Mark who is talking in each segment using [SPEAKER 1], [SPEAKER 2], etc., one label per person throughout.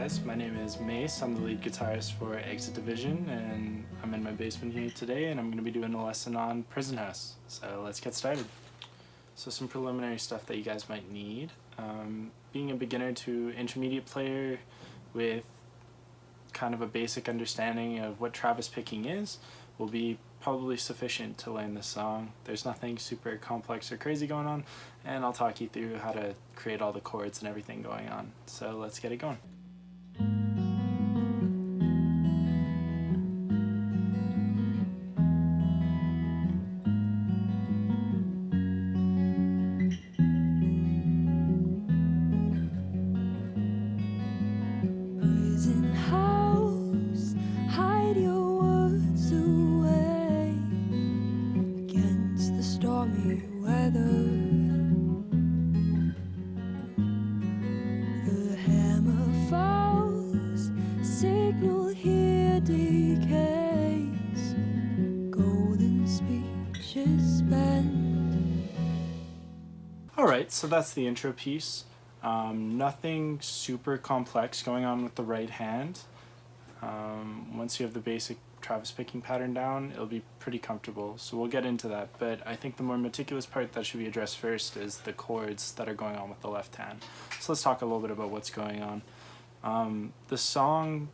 [SPEAKER 1] guys, my name is Mace. I'm the lead guitarist for Exit Division, and I'm in my basement here today, and I'm going to be doing a lesson on Prison House. So let's get started. So some preliminary stuff that you guys might need. Being a beginner to intermediate player with kind of a basic understanding of what Travis picking is will be probably sufficient to learn this song. There's nothing super complex or crazy going on, and I'll talk you through how to create all the chords and everything going on. So let's get it going. Alright, so that's the intro piece. Nothing super complex going on with the right hand. Once you have the basic Travis picking pattern down, it'll be pretty comfortable. So we'll get into that, but I think the more meticulous part that should be addressed first is the chords that are going on with the left hand. So let's talk a little bit about what's going on. The song,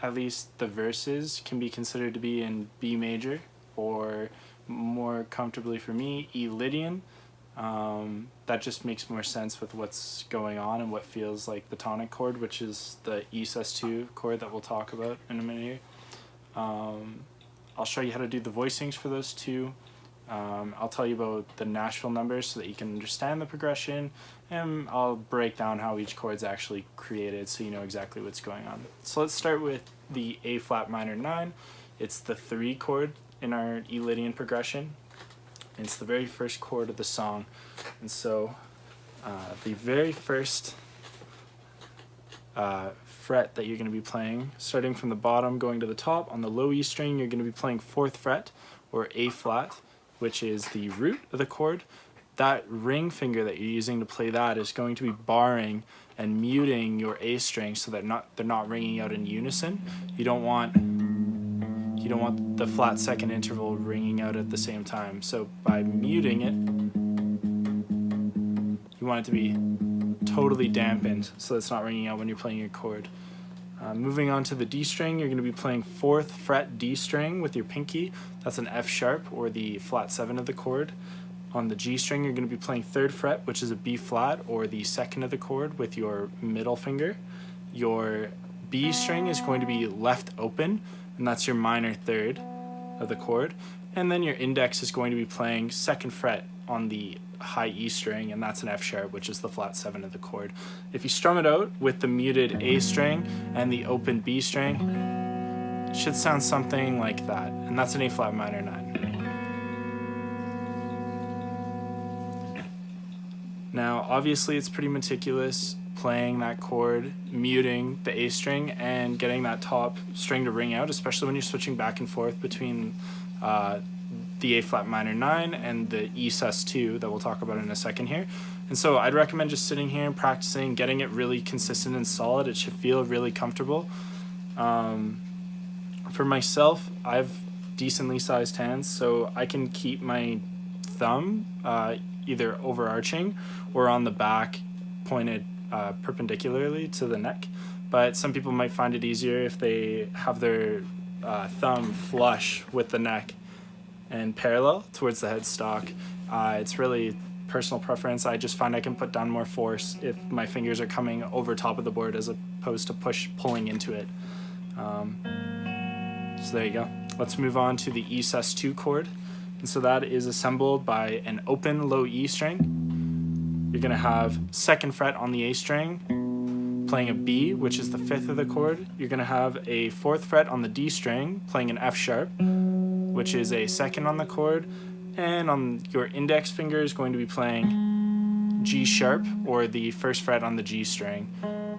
[SPEAKER 1] at least the verses, can be considered to be in B major, or more comfortably for me, E Lydian. That just makes more sense with what's going on and what feels like the tonic chord, which is the E sus2 chord that we'll talk about in a minute here. I'll show you how to do the voicings for those two. I'll tell you about the Nashville numbers so that you can understand the progression, and I'll break down how each chord's actually created so you know exactly what's going on. So let's start with the A flat minor 9. It's the 3 chord in our E Lydian progression. It's the very first chord of the song, and so the very first fret that you're going to be playing, starting from the bottom going to the top, on the low E string you're going to be playing 4th fret, or A flat, which is the root of the chord. That ring finger that you're using to play that is going to be barring and muting your A string so that they're not ringing out in unison. You don't want the flat second interval ringing out at the same time. So by muting it, you want it to be totally dampened so it's not ringing out when you're playing your chord. Moving on to the D string, you're going to be playing 4th fret D string with your pinky. That's an F sharp, or the flat 7 of the chord. On the G string, you're going to be playing 3rd fret, which is a B flat, or the 2nd of the chord, with your middle finger. Your B string is going to be left open, and that's your minor 3rd of the chord. And then your index is going to be playing 2nd fret on the high E string, and that's an F sharp, which is the flat 7 of the chord. If you strum it out with the muted A string and the open B string, it should sound something like that, and that's an A flat minor 9. Now, obviously it's pretty meticulous playing that chord, muting the A string, and getting that top string to ring out, especially when you're switching back and forth between the A flat minor 9 and the E sus2 that we'll talk about in a second here. And so I'd recommend just sitting here and practicing, getting it really consistent and solid. It should feel really comfortable. For myself, I have decently sized hands, so I can keep my thumb either overarching or on the back, pointed perpendicularly to the neck. But some people might find it easier if they have their thumb flush with the neck and parallel towards the headstock. It's really personal preference. I just find I can put down more force if my fingers are coming over top of the board as opposed to pulling into it. So there you go. Let's move on to the E sus2 chord. And so that is assembled by an open low E string. You're going to have 2nd fret on the A string, playing a B, which is the 5th of the chord. You're going to have a 4th fret on the D string, playing an F sharp, which is a 2nd on the chord. And on your index finger is going to be playing G sharp, or the 1st fret on the G string.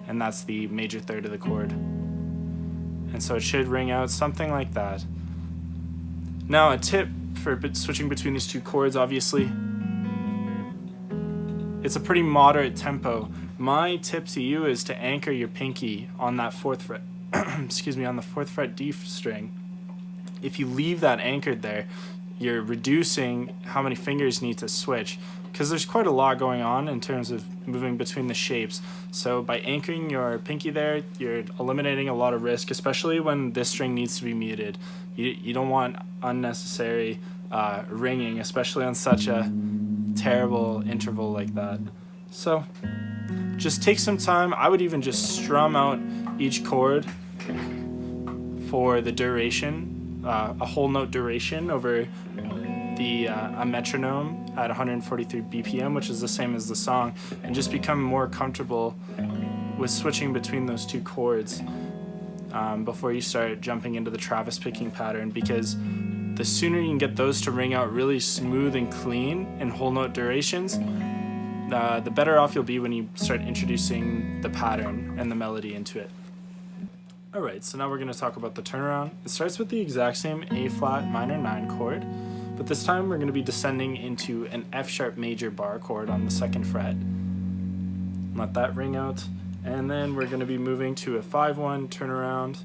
[SPEAKER 1] And that's the major 3rd of the chord. And so it should ring out something like that. Now, a tip for switching between these two chords, obviously, it's a pretty moderate tempo. My tip to you is to anchor your pinky on that 4th fret, excuse me, on the 4th fret D string. If you leave that anchored there, you're reducing how many fingers need to switch, because there's quite a lot going on in terms of moving between the shapes. So by anchoring your pinky there, you're eliminating a lot of risk, especially when this string needs to be muted. You don't want unnecessary ringing, especially on such a terrible interval like that. So just take some time. I would even just strum out each chord for the duration, a whole note duration over a metronome at 143 BPM, which is the same as the song, and just become more comfortable with switching between those two chords before you start jumping into the Travis picking pattern, because the sooner you can get those to ring out really smooth and clean in whole note durations, the better off you'll be when you start introducing the pattern and the melody into it. Alright, so now we're going to talk about the turnaround. It starts with the exact same A flat minor 9 chord, but this time we're going to be descending into an F sharp major bar chord on the 2nd fret. Let that ring out, and then we're going to be moving to a 5-1 turnaround,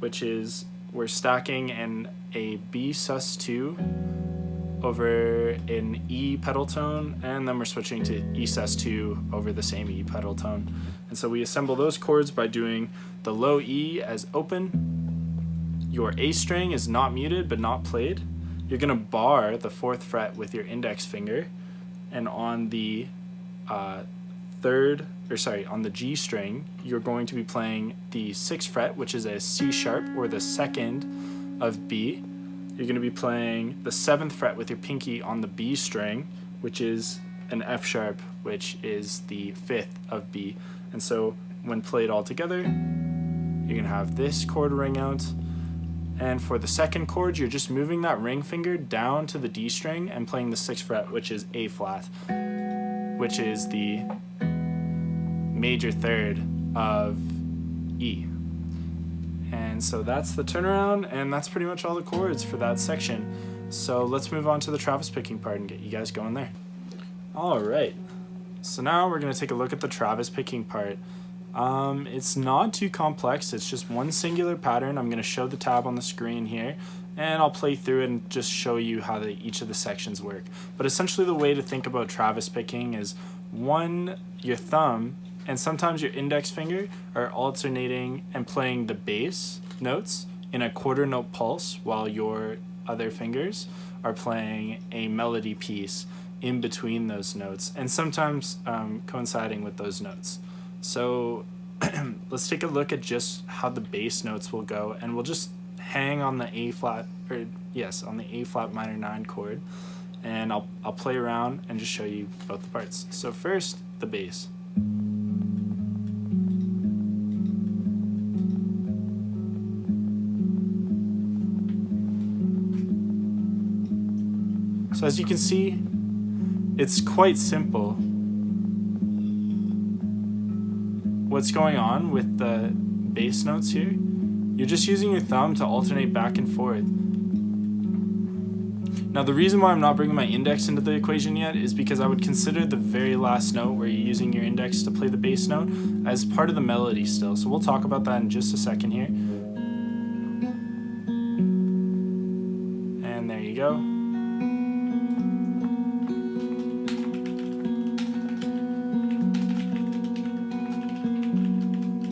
[SPEAKER 1] which is we're stacking a B sus2 over an E pedal tone, and then we're switching to E sus2 over the same E pedal tone. And so we assemble those chords by doing the low E as open. Your A string is not muted but not played. You're going to bar the 4th fret with your index finger, and on the on the G string, you're going to be playing the 6th fret, which is a C sharp or the 2nd of B. You're going to be playing the 7th fret with your pinky on the B string, which is an F sharp, which is the 5th of B. And so when played all together, you're going to have this chord ring out. And for the 2nd chord, you're just moving that ring finger down to the D string and playing the 6th fret, which is A flat, which is the major 3rd of E. And so that's the turnaround, and that's pretty much all the chords for that section. So let's move on to the Travis picking part and get you guys going there. Alright, so now we're going to take a look at the Travis picking part. It's not too complex, it's just one singular pattern. I'm going to show the tab on the screen here, and I'll play through it and just show you how each of the sections work. But essentially the way to think about Travis picking is your thumb and sometimes your index finger are alternating and playing the bass notes in a quarter note pulse, while your other fingers are playing a melody piece in between those notes, and sometimes coinciding with those notes. So let's take a look at just how the bass notes will go, and we'll just hang on the A flat minor 9 chord, and I'll play around and just show you both the parts. So first, the bass. So as you can see, it's quite simple. What's going on with the bass notes here? You're just using your thumb to alternate back and forth. Now the reason why I'm not bringing my index into the equation yet is because I would consider the very last note where you're using your index to play the bass note as part of the melody still. So we'll talk about that in just a second here. And there you go.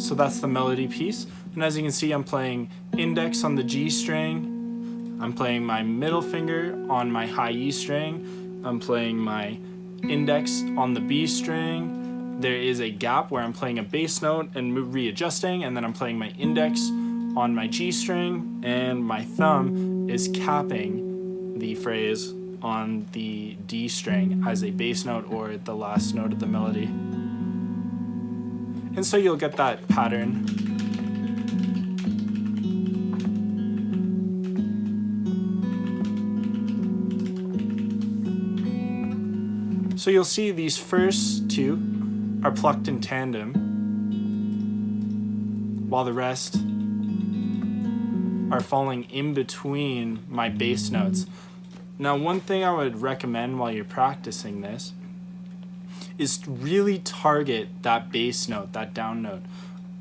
[SPEAKER 1] So that's the melody piece, and as you can see, I'm playing index on the G string, I'm playing my middle finger on my high E string, I'm playing my index on the B string, there is a gap where I'm playing a bass note and readjusting, and then I'm playing my index on my G string, and my thumb is capping the phrase on the D string as a bass note or the last note of the melody. And so you'll get that pattern. So you'll see these first two are plucked in tandem, while the rest are falling in between my bass notes. Now, one thing I would recommend while you're practicing this is to really target that bass note, that down note,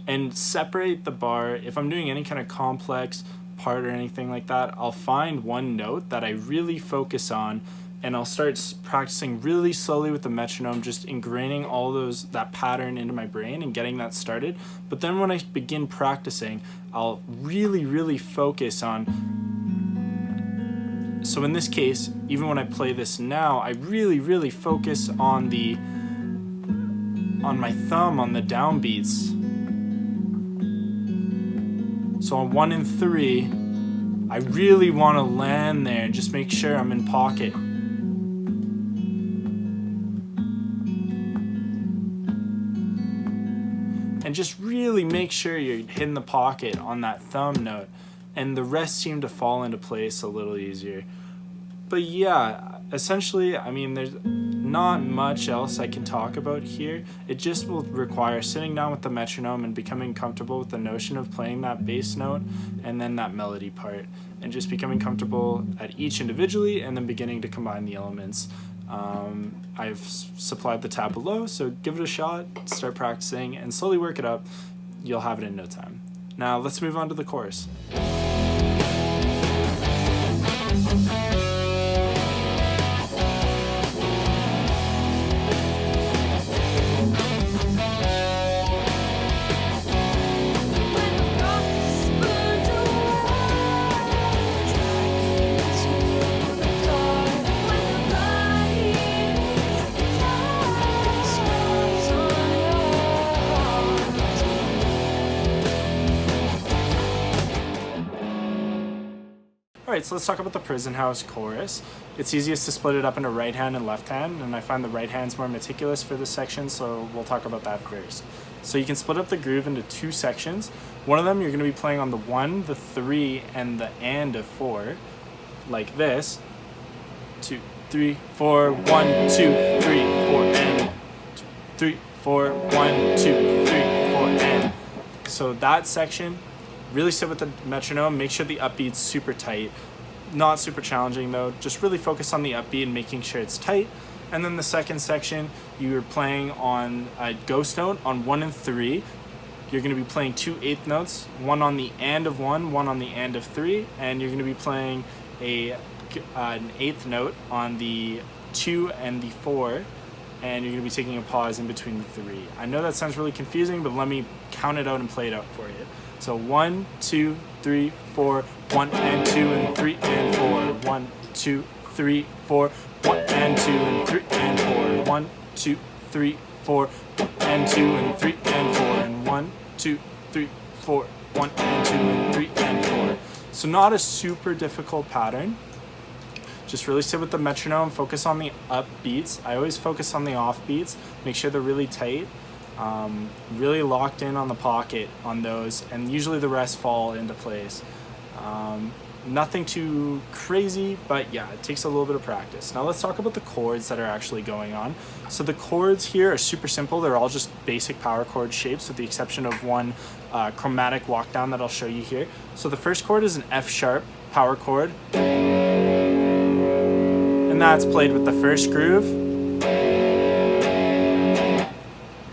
[SPEAKER 1] and separate the bar. If I'm doing any kind of complex part or anything like that, I'll find one note that I really focus on, and I'll start practicing really slowly with the metronome, just ingraining all that pattern into my brain and getting that started. But then when I begin practicing, I'll really focus on. So in this case, even when I play this now, I really focus on my thumb on the downbeats. So on 1 and 3, I really want to land there and just make sure I'm in pocket. And just really make sure you're hitting the pocket on that thumb note, and the rest seem to fall into place a little easier. But yeah, essentially, I mean, there's not much else I can talk about here. It just will require sitting down with the metronome and becoming comfortable with the notion of playing that bass note and then that melody part, and just becoming comfortable at each individually and then beginning to combine the elements. I've supplied the tab below, so give it a shot, start practicing, and slowly work it up. You'll have it in no time. Now let's move on to the chorus. Alright, so let's talk about the Prison House chorus. It's easiest to split it up into right hand and left hand, and I find the right hand's more meticulous for this section, so we'll talk about that first. So you can split up the groove into 2 sections. One of them you're going to be playing on the 1, the 3, and the and of 4, like this. 2, 3, 4, 1, 2, 3, 4, and 2, 3, 4, 1, 2, 3, 4, and. So that section, really sit with the metronome, make sure the upbeat's super tight. Not super challenging though, just really focus on the upbeat and making sure it's tight. And then the second section, you're playing on a ghost note on 1 and 3. You're going to be playing 2 8th notes, one on the and of 1, one on the and of 3, and you're going to be playing an 8th note on the 2 and the 4, and you're going to be taking a pause in between the 3. I know that sounds really confusing, but let me count it out and play it out for you. So 1, 2, 3, 4, 1 and 2 and 3 and 4, 1, 2, 3, 4, 1 and 2 and 3 and 4, 1, 2, 3, 4, 1 and 2 and 3 and 4, and 1, 2, 3, 4, 1 and 2 and 3 and 4. So not a super difficult pattern. Just really sit with the metronome, focus on the upbeats. I always focus on the offbeats, make sure they're really tight. Really locked in on the pocket on those, and usually the rest fall into place. Nothing too crazy, but yeah, it takes a little bit of practice. Now let's talk about the chords that are actually going on. So the chords here are super simple. They're all just basic power chord shapes with the exception of one chromatic walk down that I'll show you here. So the first chord is an F sharp power chord, and that's played with the first groove.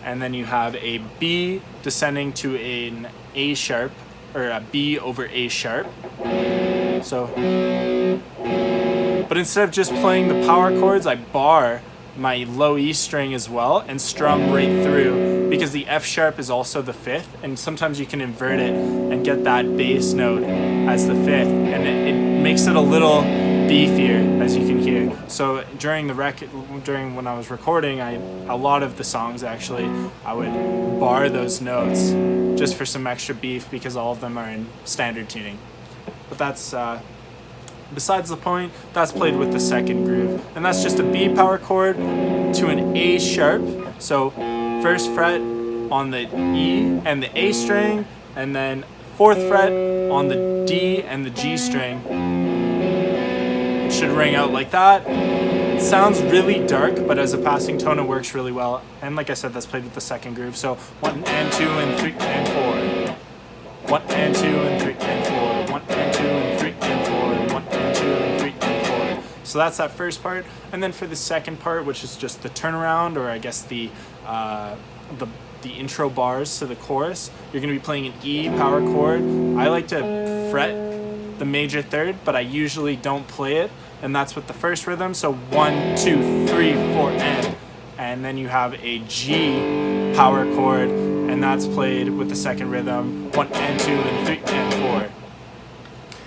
[SPEAKER 1] And then you have a B descending to an A sharp, or a B over A sharp. So, but instead of just playing the power chords, I bar my low E string as well and strum right through, because the F sharp is also the 5th, and sometimes you can invert it and get that bass note as the 5th, and it makes it a little beefier, as you can hear. So during when I was recording, a lot of the songs actually, I would bar those notes just for some extra beef, because all of them are in standard tuning. But that's besides the point. That's played with the second groove, and that's just a B power chord to an A sharp. So first fret on the E and the A string, and then 4th fret on the D and the G string. It should ring out like that. It sounds really dark, but as a passing tone it works really well. And like I said, that's played with the second groove. So 1 and 2 and 3 and 4. 1 and 2 and 3 and 4. 1 and 2 and 3 and 4. 1 and 2 and 3 and 4. So So that's that first part. And then for the second part, which is just the turnaround, or I guess the intro bars to the chorus, you're going to be playing an E power chord. I like to fret the major third, but I usually don't play it, and that's with the first rhythm. So 1, 2, 3, 4, and then you have a G power chord, and that's played with the second rhythm, 1 and 2 and 3 and 4.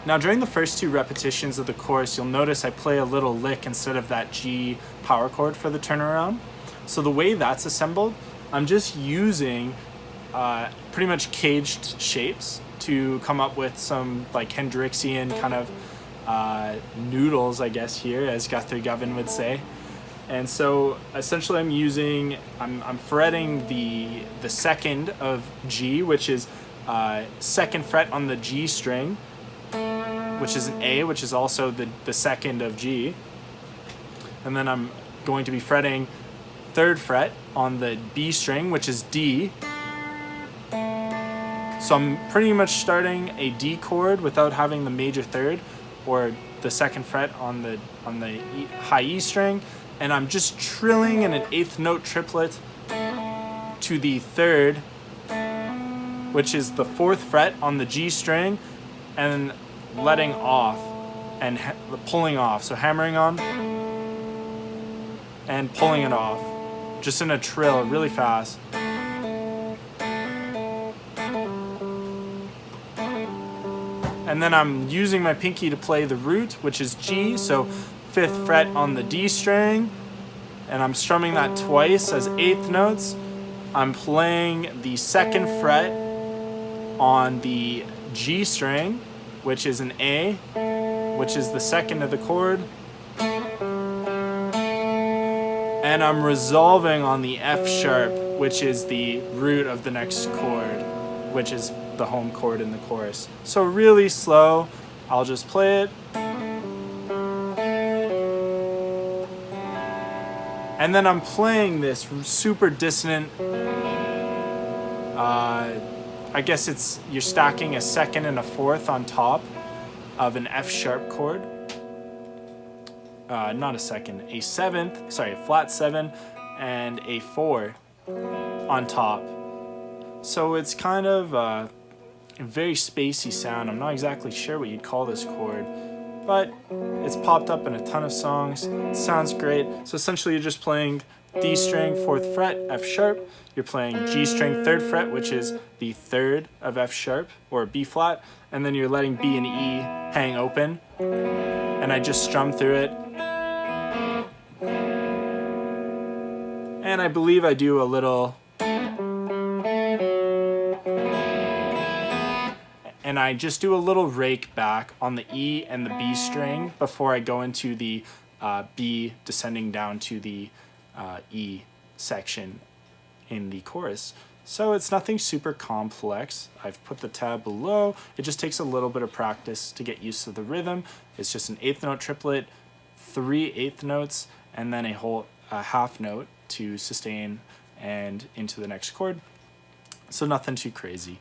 [SPEAKER 1] Now during the first two repetitions of the chorus, you'll notice I play a little lick instead of that G power chord for the turnaround. So the way that's assembled, I'm just using pretty much caged shapes to come up with some like Hendrixian kind of noodles, I guess, here, as Guthrie Govan would say. And so essentially I'm fretting the second of G, which is second fret on the G string, which is an A, which is also the second of G. And then I'm going to be fretting third fret on the B string, which is D. So I'm pretty much starting a D chord without having the major third or the second fret on the high E string, and I'm just trilling in an eighth note triplet to the third, which is the fourth fret on the G string, and letting off and pulling off. So hammering on and pulling it off, just in a trill really fast. And then I'm using my pinky to play the root, which is G, so fifth fret on the D string, and I'm strumming that twice as eighth notes. I'm playing the second fret on the G string, which is an A, which is the second of the chord. And I'm resolving on the F sharp, which is the root of the next chord, which is the home chord in the chorus. So really slow, I'll just play it. And then I'm playing this super dissonant, I guess you're stacking a second and a fourth on top of an F sharp chord. Not a second, a flat seven and a 4 on top. So it's kind of a very spacey sound. I'm not exactly sure what you'd call this chord, but it's popped up in a ton of songs. It sounds great. So essentially you're just playing D string, 4th fret, F sharp. You're playing G string, 3rd fret, which is the 3rd of F sharp, or B flat, and then you're letting B and E hang open. And I just strum through it. And I believe I do a little... And I just do a little rake back on the E and the B string before I go into the B descending down to the E section in the chorus. So it's nothing super complex. I've put the tab below. It just takes a little bit of practice to get used to the rhythm. It's just an eighth note triplet, 3 eighth notes, and then a half note to sustain and into the next chord. So nothing too crazy.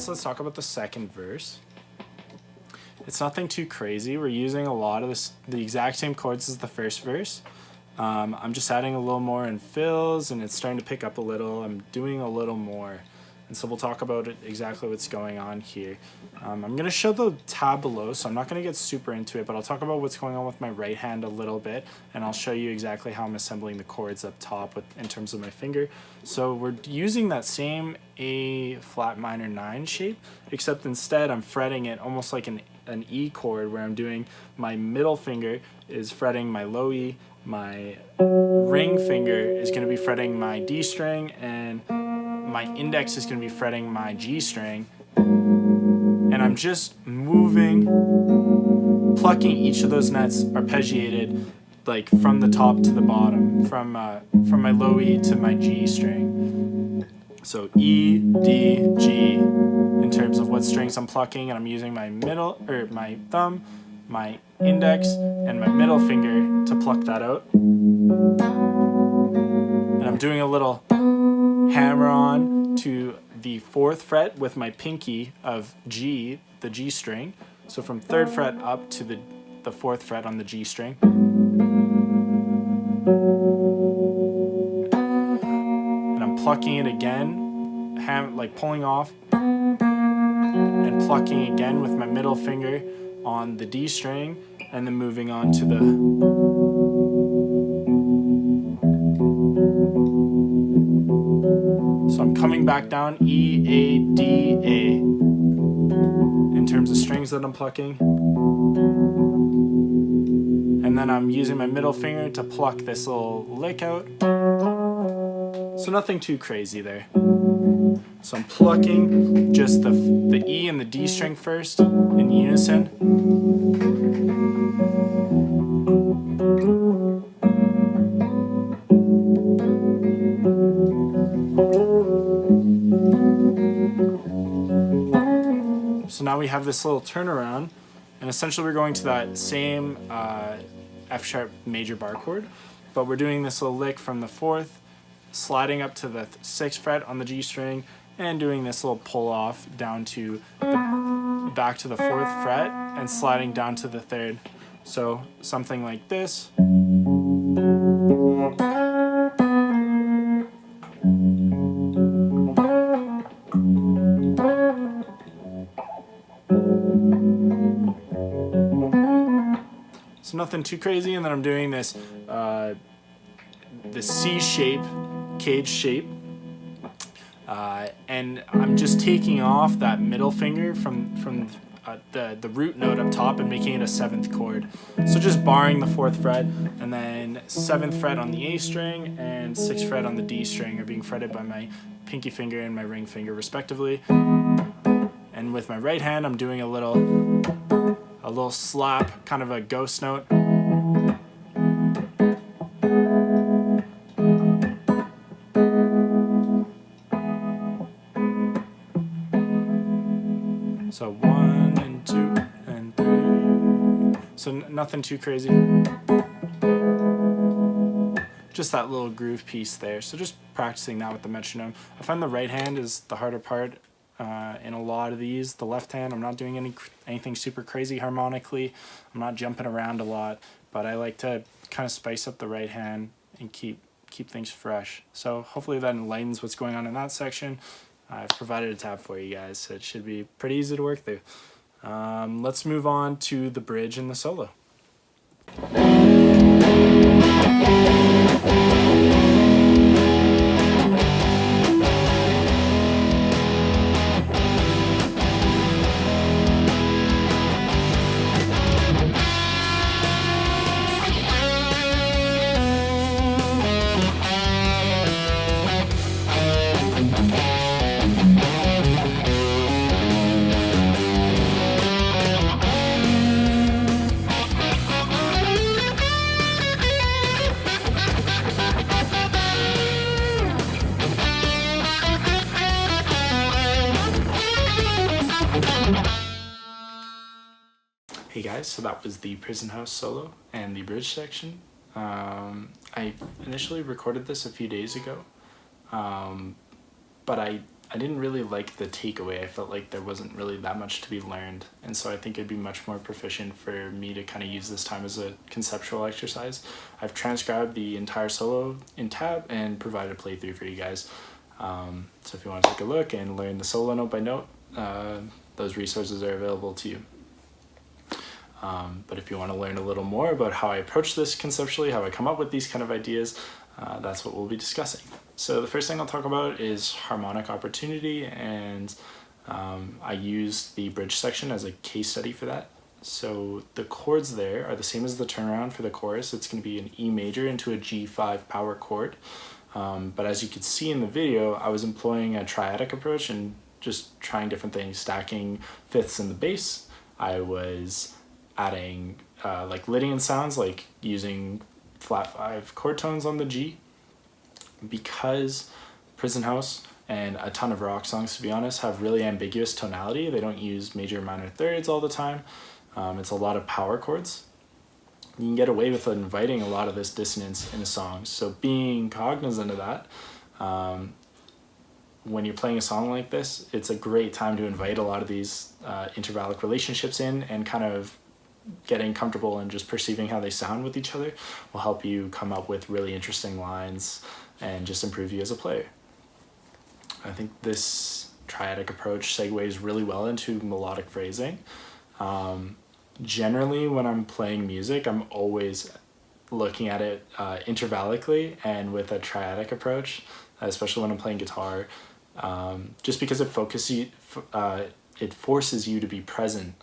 [SPEAKER 1] So let's talk about the second verse. It's nothing too crazy. We're using a lot of the exact same chords as the first verse. I'm just adding a little more in fills, and it's starting to pick up a little. I'm doing a little more. And so we'll talk about exactly what's going on here. I'm going to show the tab below, so I'm not going to get super into it, but I'll talk about what's going on with my right hand a little bit, and I'll show you exactly how I'm assembling the chords up top in terms of my finger. So we're using that same A flat minor 9 shape, except instead I'm fretting it almost like an E chord, where I'm doing my middle finger is fretting my low E, my ring finger is going to be fretting my D string, and my index is going to be fretting my G string, and I'm just moving, plucking each of those nets arpeggiated like from the top to the bottom, from my low E to my G string. So E, D, G in terms of what strings I'm plucking, and I'm using my middle, or my thumb, my index, and my middle finger to pluck that out. And I'm doing a little hammer on to the 4th fret with my pinky of G, the G string. So from 3rd fret up to the 4th fret on the G string. And I'm plucking it again, like pulling off and plucking again with my middle finger on the D string, and then moving on to the so I'm coming back down E, A, D, A in terms of strings that I'm plucking. And then I'm using my middle finger to pluck this little lick out. So nothing too crazy there. So I'm plucking just the E and the D string first in unison. So now we have this little turnaround, and essentially we're going to that same F sharp major bar chord, but we're doing this little lick from the 4th, sliding up to the 6th fret on the G string, and doing this little pull off down to back to the 4th fret and sliding down to the 3rd. So something like this. So nothing too crazy, and then I'm doing this the C shape, cage shape, and I'm just taking off that middle finger from the root note up top and making it a 7th chord. So just barring the 4th fret, and then 7th fret on the A string and 6th fret on the D string are being fretted by my pinky finger and my ring finger respectively. And with my right hand, I'm doing a little slap, kind of a ghost note. So 1 and 2 and 3. So nothing too crazy. Just that little groove piece there. So just practicing that with the metronome. I find the right hand is the harder part in a lot of these. The left hand, I'm not doing anything super crazy harmonically. I'm not jumping around a lot, but I like to kind of spice up the right hand and keep things fresh. So hopefully that enlightens what's going on in that section. I've provided a tab for you guys, so it should be pretty easy to work through. Let's move on to the bridge and the solo. Hey guys, so that was the Prison House solo and the bridge section. I initially recorded this a few days ago, but I didn't really like the takeaway. I felt like there wasn't really that much to be learned, and so I think it'd be much more proficient for me to kind of use this time as a conceptual exercise. I've transcribed the entire solo in tab and provided a playthrough for you guys. So if you want to take a look and learn the solo note by note, those resources are available to you. But if you want to learn a little more about how I approach this conceptually, how I come up with these kind of ideas, that's what we'll be discussing. So the first thing I'll talk about is harmonic opportunity, and I used the bridge section as a case study for that. So the chords there are the same as the turnaround for the chorus. It's going to be an E major into a G5 power chord. But as you could see in the video, I was employing a triadic approach and just trying different things, stacking fifths in the bass. I was adding like Lydian sounds, like using flat 5 chord tones on the G. Because Prison House and a ton of rock songs, to be honest, have really ambiguous tonality. They don't use major minor thirds all the time. It's a lot of power chords. You can get away with inviting a lot of this dissonance in a song. So being cognizant of that, when you're playing a song like this, it's a great time to invite a lot of these intervallic relationships in, and kind of getting comfortable and just perceiving how they sound with each other will help you come up with really interesting lines and just improve you as a player. I think this triadic approach segues really well into melodic phrasing. Generally, when I'm playing music, I'm always looking at it intervallically and with a triadic approach, especially when I'm playing guitar, just because it forces you to be present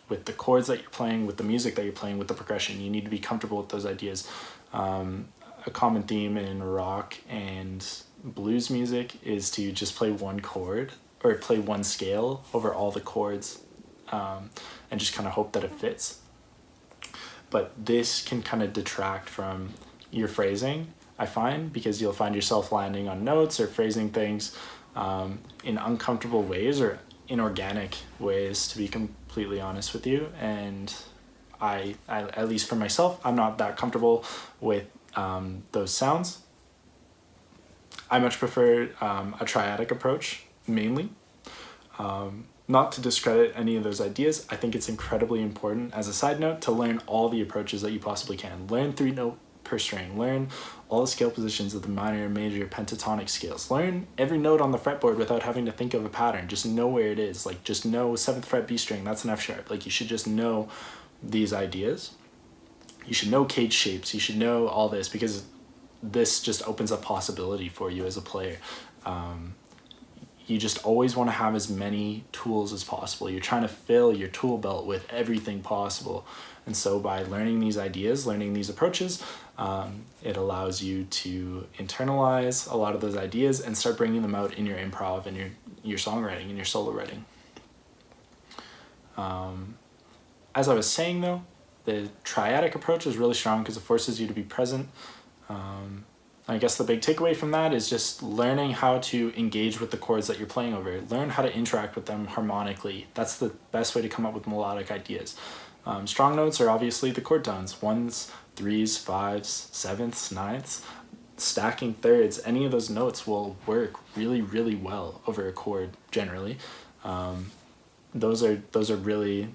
[SPEAKER 1] with the chords that you're playing, with the music that you're playing, with the progression. You need to be comfortable with those ideas. A common theme in rock and blues music is to just play one chord or play one scale over all the chords, and just kind of hope that it fits. But this can kind of detract from your phrasing, I find, because you'll find yourself landing on notes or phrasing things in uncomfortable ways or inorganic ways, to be completely honest with you. And I at least for myself, I'm not that comfortable with those sounds. I much prefer a triadic approach, mainly. Not to discredit any of those ideas, I think it's incredibly important, as a side note, to learn all the approaches that you possibly can. Learn 3 note per string, learn all the scale positions of the minor and major pentatonic scales, learn every note on the fretboard without having to think of a pattern. Just know where it is. Like, just know 7th fret B string, that's an F sharp. Like, you should just know these ideas. You should know cage shapes. You should know all this, because this just opens up possibility for you as a player. You just always want to have as many tools as possible. You're trying to fill your tool belt with everything possible. And so by learning these ideas, learning these approaches, it allows you to internalize a lot of those ideas and start bringing them out in your improv and your songwriting and your solo writing. As I was saying though, the triadic approach is really strong because it forces you to be present. I guess the big takeaway from that is just learning how to engage with the chords that you're playing over. Learn how to interact with them harmonically. That's the best way to come up with melodic ideas. Strong notes are obviously the chord tones, 1s, 3s, 5s, 7ths, 9ths. Stacking thirds, any of those notes will work really, really well over a chord generally. Those are really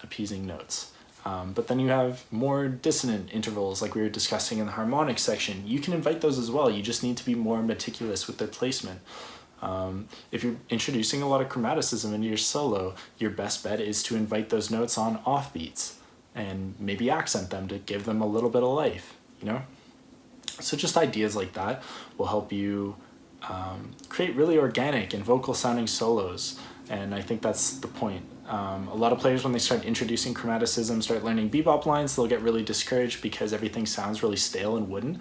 [SPEAKER 1] appeasing notes. But then you have more dissonant intervals like we were discussing in the harmonic section. You can invite those as well. You just need to be more meticulous with their placement. If you're introducing a lot of chromaticism into your solo, your best bet is to invite those notes on offbeats and maybe accent them to give them a little bit of life, you know? So just ideas like that will help you create really organic and vocal sounding solos. And I think that's the point. A lot of players, when they start introducing chromaticism, start learning bebop lines, they'll get really discouraged because everything sounds really stale and wooden.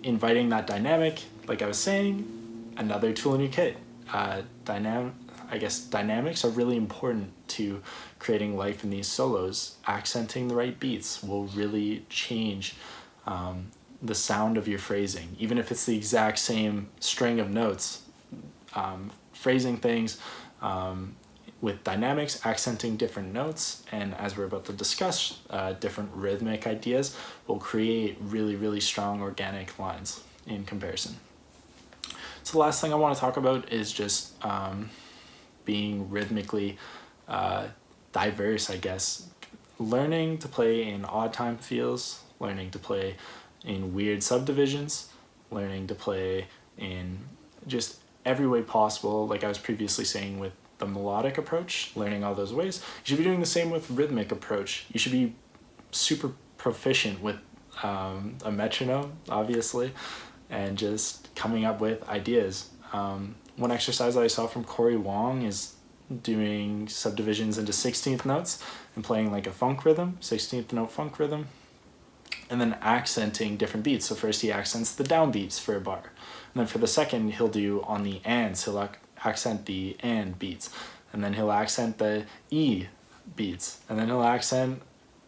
[SPEAKER 1] Inviting that dynamic, like I was saying, another tool in your kit. Dynamics are really important to creating life in these solos. Accenting the right beats will really change the sound of your phrasing, even if it's the exact same string of notes. Phrasing things with dynamics, accenting different notes, and as we're about to discuss, different rhythmic ideas will create really, really strong organic lines in comparison. So the last thing I want to talk about is just being rhythmically diverse, I guess. Learning to play in odd time feels, learning to play in weird subdivisions, learning to play in just every way possible, like I was previously saying with the melodic approach, learning all those ways. You should be doing the same with rhythmic approach. You should be super proficient with a metronome, obviously, and just coming up with ideas. One exercise that I saw from Corey Wong is doing subdivisions into 16th notes and playing like a funk rhythm, 16th note funk rhythm. and then accenting different beats. So first he accents the down beats for a bar. And then for the second, he'll do on the ands, he'll accent the and beats. And then he'll accent the E beats. And then he'll accent,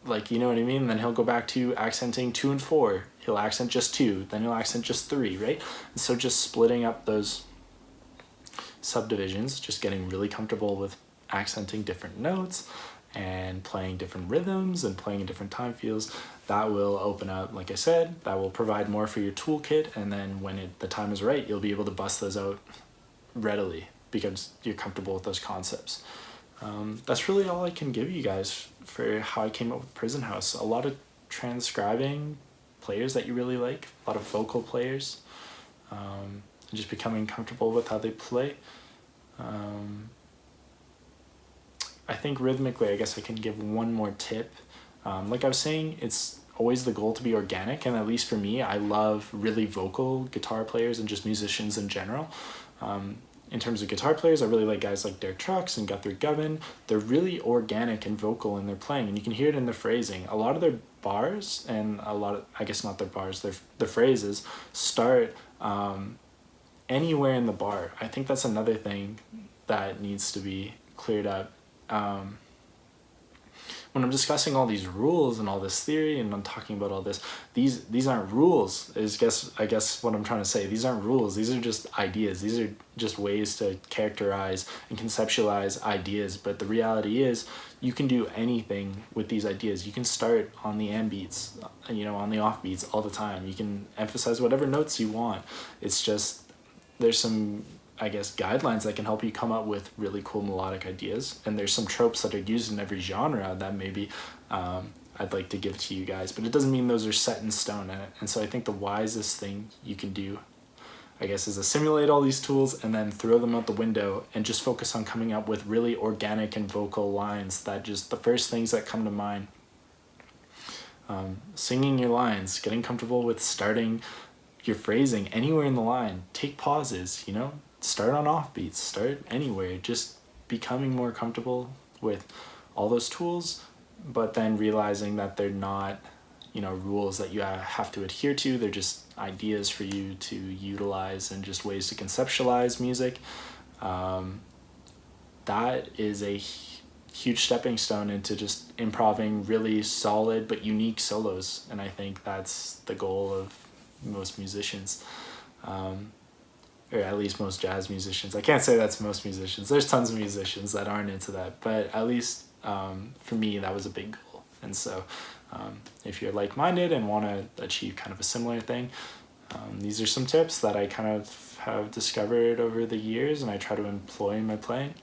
[SPEAKER 1] like, you know what I mean? And then he'll go back to accenting 2 and 4. He'll accent just 2, then he'll accent just 3, right? And so just splitting up those subdivisions, just getting really comfortable with accenting different notes and playing different rhythms and playing in different time feels, that will open up, like I said, that will provide more for your toolkit, and then when the time is right, you'll be able to bust those out readily because you're comfortable with those concepts. That's really all I can give you guys for how I came up with Prison House. A lot of transcribing players that you really like, a lot of vocal players, and just becoming comfortable with how they play. I think rhythmically, I guess I can give one more tip. Like I was saying, it's always the goal to be organic, and at least for me, I love really vocal guitar players and just musicians in general. In terms of guitar players, I really like guys like Derek Trucks and Guthrie Govan. They're really organic and vocal in their playing, and you can hear it in their phrasing. A lot of their bars, and a lot of, I guess not their bars, their phrases start anywhere in the bar. I think that's another thing that needs to be cleared up. When I'm discussing all these rules and all this theory and I'm talking about all this, these aren't rules, I guess what I'm trying to say. These aren't rules, these are just ideas. These are just ways to characterize and conceptualize ideas. But the reality is you can do anything with these ideas. You can start on the and beats, you know, on the off beats all the time. You can emphasize whatever notes you want. It's just, there's some, I guess, guidelines that can help you come up with really cool melodic ideas, and there's some tropes that are used in every genre that maybe I'd like to give to you guys, but it doesn't mean those are set in stone. And so I think the wisest thing you can do, I guess, is assimilate all these tools and then throw them out the window and just focus on coming up with really organic and vocal lines that just the first things that come to mind. Singing your lines, getting comfortable with starting your phrasing anywhere in the line. Take pauses, you know, start on offbeats, start anywhere, just becoming more comfortable with all those tools, but then realizing that they're not, you know, rules that you have to adhere to. They're just ideas for you to utilize and just ways to conceptualize music. That is a huge stepping stone into just improvising really solid but unique solos, and I think that's the goal of most musicians, or at least most jazz musicians. I can't say that's most musicians. There's tons of musicians that aren't into that, but at least for me, that was a big goal. And so if you're like-minded and want to achieve kind of a similar thing, these are some tips that I kind of have discovered over the years and I try to employ in my playing.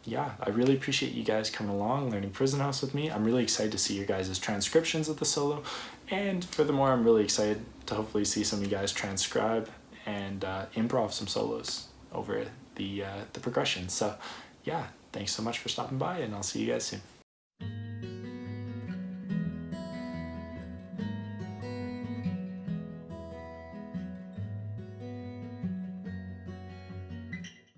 [SPEAKER 1] Yeah, I really appreciate you guys coming along, learning Prison House with me. I'm really excited to see your guys' transcriptions of the solo, and furthermore, I'm really excited to hopefully see some of you guys transcribe and improv some solos over the progression. So yeah, thanks so much for stopping by, and I'll see you guys soon.